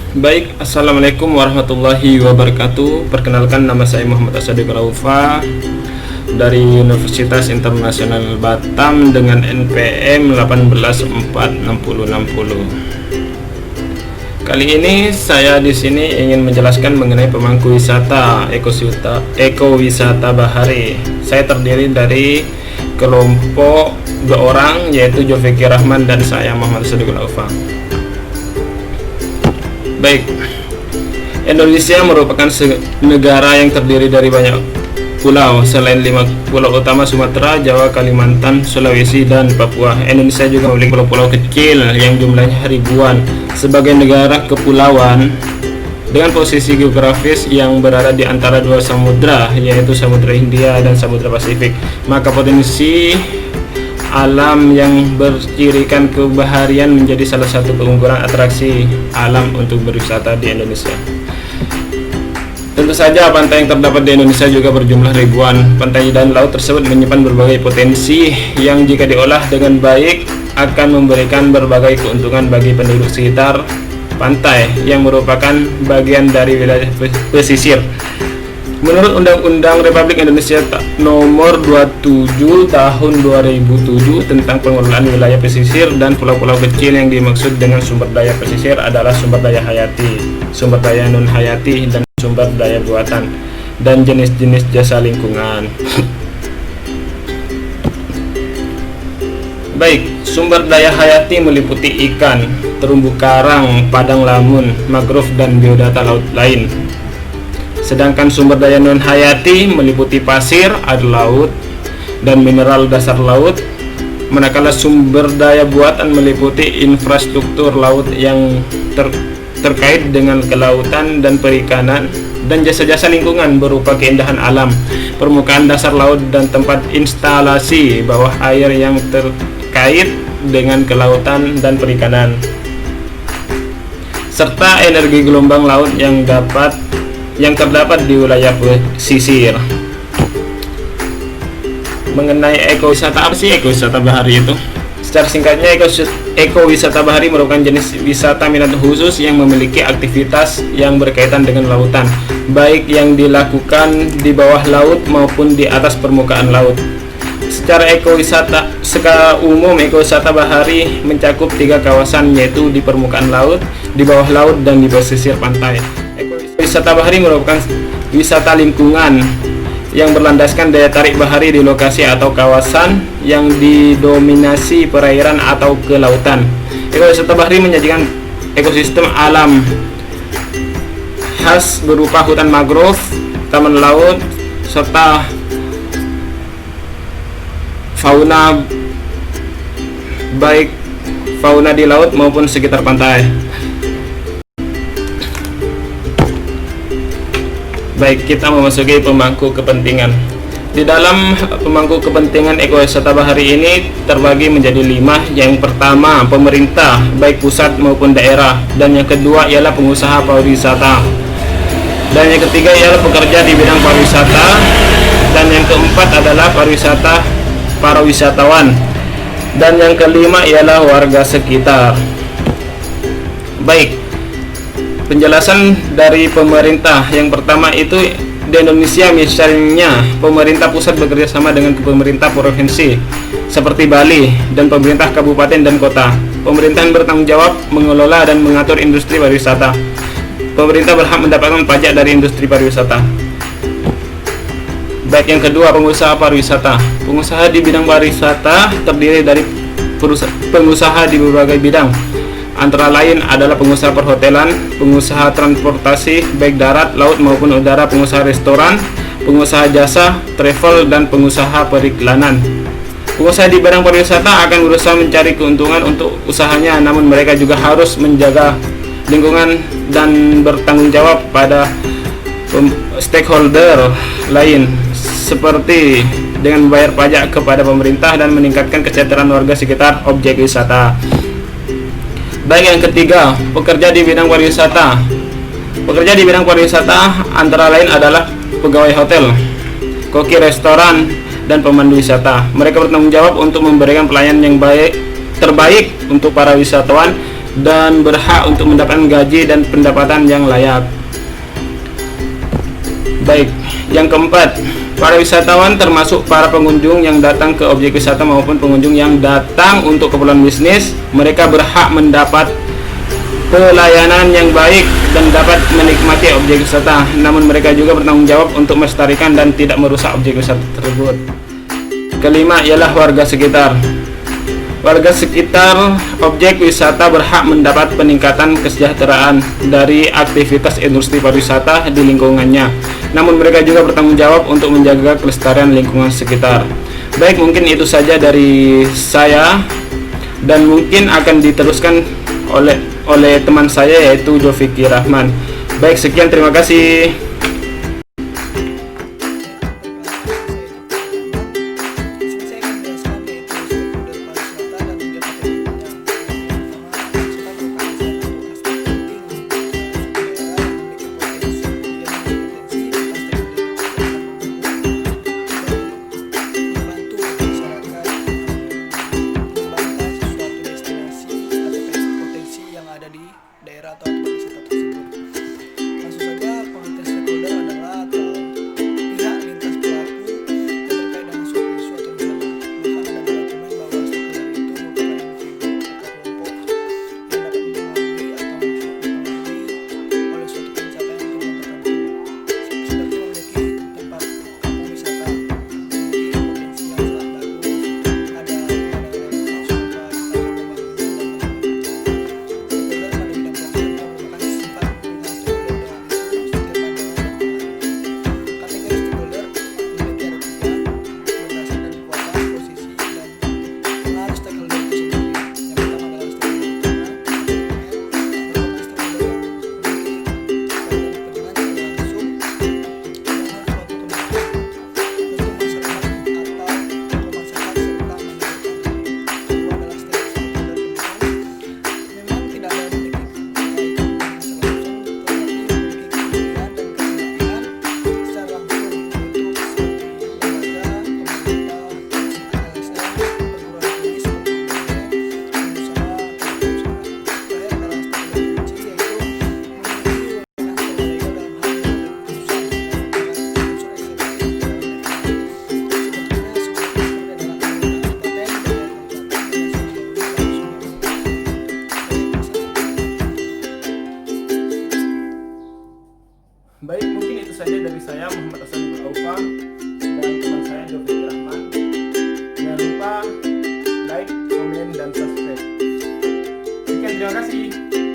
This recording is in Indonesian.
Baik, Assalamualaikum warahmatullahi wabarakatuh. Perkenalkan, nama saya Muhammad Asadiq Raufa dari Universitas Internasional Batam dengan NPM 18466060. Kali ini saya di sini ingin menjelaskan mengenai pemangku wisata ekowisata bahari. Saya terdiri dari kelompok 2 orang, yaitu Jofiki Rahman dan saya Muhammad Asadiq Raufa. Baik, Indonesia merupakan negara yang terdiri dari banyak pulau. Selain 5 pulau utama Sumatera, Jawa, Kalimantan, Sulawesi, dan Papua, Indonesia juga memiliki pulau-pulau kecil yang jumlahnya ribuan. Sebagai negara kepulauan dengan posisi geografis yang berada di antara 2 samudra, yaitu Samudra Hindia dan Samudra Pasifik, maka potensi alam yang bercirikan kebaharian menjadi salah satu keunggulan atraksi alam untuk berwisata di Indonesia. Tentu saja pantai yang terdapat di Indonesia juga berjumlah ribuan. Pantai dan laut tersebut menyimpan berbagai potensi yang jika diolah dengan baik akan memberikan berbagai keuntungan bagi penduduk sekitar pantai yang merupakan bagian dari wilayah pesisir. Menurut Undang-Undang Republik Indonesia Nomor 27 Tahun 2007 tentang pengelolaan wilayah pesisir dan pulau-pulau kecil, yang dimaksud dengan sumber daya pesisir adalah sumber daya hayati, sumber daya non-hayati, dan sumber daya buatan, dan jenis-jenis jasa lingkungan. Baik, sumber daya hayati meliputi ikan, terumbu karang, padang lamun, mangrove, dan biodata laut lain. Sedangkan sumber daya non-hayati meliputi pasir, air laut, dan mineral dasar laut. Manakala sumber daya buatan meliputi infrastruktur laut yang terkait dengan kelautan dan perikanan, dan jasa-jasa lingkungan berupa keindahan alam, permukaan dasar laut, dan tempat instalasi bawah air yang terkait dengan kelautan dan perikanan, serta energi gelombang laut yang terdapat di wilayah pesisir. Mengenai ekowisata, apa sih ekowisata bahari itu? Secara singkatnya, ekowisata bahari merupakan jenis wisata minat khusus yang memiliki aktivitas yang berkaitan dengan lautan, baik yang dilakukan di bawah laut maupun di atas permukaan laut. Secara umum, ekowisata bahari mencakup 3 kawasan, yaitu di permukaan laut, di bawah laut, dan di pesisir pantai. Wisata bahari merupakan wisata lingkungan yang berlandaskan daya tarik bahari di lokasi atau kawasan yang didominasi perairan atau kelautan. Ekowisata bahari menyajikan ekosistem alam khas berupa hutan mangrove, taman laut, serta fauna, baik fauna di laut maupun sekitar pantai. Baik, kita memasuki pemangku kepentingan. Di dalam pemangku kepentingan ekowisata bahari ini terbagi menjadi 5. Yang pertama, pemerintah, baik pusat maupun daerah. Dan yang kedua ialah pengusaha pariwisata. Dan yang ketiga ialah pekerja di bidang pariwisata. Dan yang keempat adalah para wisatawan. Dan yang kelima ialah warga sekitar. Baik, penjelasan dari pemerintah. Yang pertama itu, di Indonesia misalnya pemerintah pusat bekerja sama dengan pemerintah provinsi seperti Bali dan pemerintah kabupaten dan kota. Pemerintahan bertanggung jawab mengelola dan mengatur industri pariwisata. Pemerintah berhak mendapatkan pajak dari industri pariwisata. Baik, yang kedua, pengusaha pariwisata. Pengusaha di bidang pariwisata terdiri dari pengusaha di berbagai bidang. Antara lain adalah pengusaha perhotelan, pengusaha transportasi baik darat, laut maupun udara, pengusaha restoran, pengusaha jasa, travel, dan pengusaha periklanan. Pengusaha di bidang pariwisata akan berusaha mencari keuntungan untuk usahanya, namun mereka juga harus menjaga lingkungan dan bertanggung jawab pada stakeholder lain, seperti dengan membayar pajak kepada pemerintah dan meningkatkan kesejahteraan warga sekitar objek wisata. Baik, yang ketiga, pekerja di bidang pariwisata. Pekerja di bidang pariwisata antara lain adalah pegawai hotel, koki restoran, dan pemandu wisata. Mereka bertanggung jawab untuk memberikan pelayanan yang terbaik untuk para wisatawan dan berhak untuk mendapatkan gaji dan pendapatan yang layak. Baik, yang keempat, para wisatawan termasuk para pengunjung yang datang ke objek wisata maupun pengunjung yang datang untuk keperluan bisnis, mereka berhak mendapat pelayanan yang baik dan dapat menikmati objek wisata. Namun mereka juga bertanggung jawab untuk melestarikan dan tidak merusak objek wisata tersebut. Kelima ialah warga sekitar. Warga sekitar objek wisata berhak mendapat peningkatan kesejahteraan dari aktivitas industri pariwisata di lingkungannya. Namun mereka juga bertanggung jawab untuk menjaga kelestarian lingkungan sekitar. Baik, mungkin itu saja dari saya dan mungkin akan diteruskan oleh teman saya yaitu Jofiki Rahman. Baik, sekian, terima kasih. Daerah atau tempat wisata tersebut. Langsung saja, pengertian stakeholder adalah atau pihak lintas pelaku yang terkait dengan suatu isu atau rencana. Bahkan ada berargumen bahwa stakeholder itu merupakan individu atau kelompok yang dapat mempengaruhi atau dipengaruhi oleh suatu pencapaian tujuan tertentu. Seperti memiliki tempat kampung wisata, memiliki potensi yang sangat bagus, ada pemandangan yang langsung Baik, mungkin itu saja dari saya, Muhammad Hasan Aufa, dan teman saya Jofiki Rahman. Jangan lupa like, komen, dan subscribe. Sekian, terima kasih.